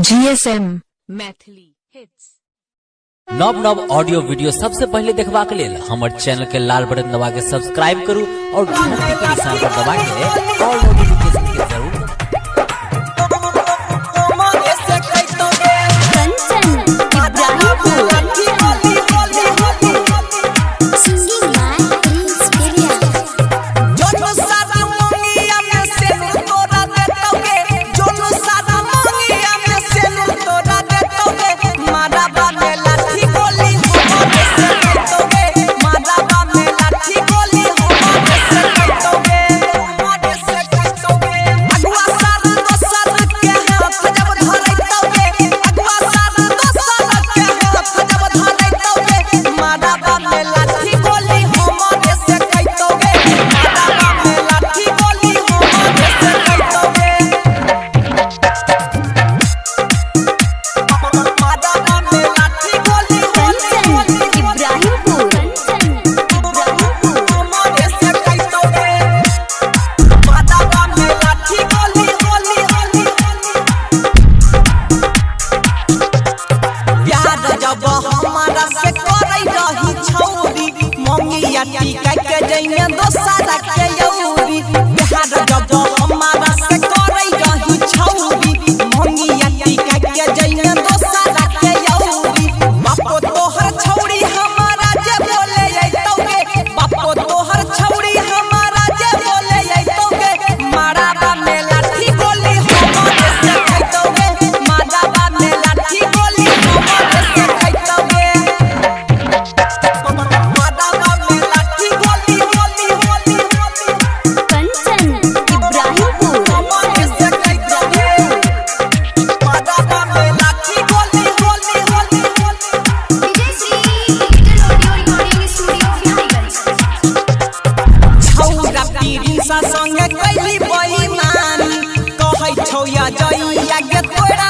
GSM Maithili hits. नव नव audio video सबसे पहले देखबा के लेल हमर चैनल के लाल बटन दबा के सब्सक्राइब करू और घंटी के निशान पर दबा के ऑल नोटिफिकेशन के जरूर टीका के जइने दोसरा के यौरी बिहार जब हमारा से करई रही छौरी मंगिया टीका के जइने दोसरा के यौरी बापो तोहर छौरी हमारा जे बोले अइतौगे बापो तोहर छौरी हमारा जे बोले अइतौगे माराबा में लाठी गोली हमरे से खइतौगे माराबा में लाठी गोली हमरे से खइतौगे संगे कैली बेईमानी कहै छौ या जइया के तोड़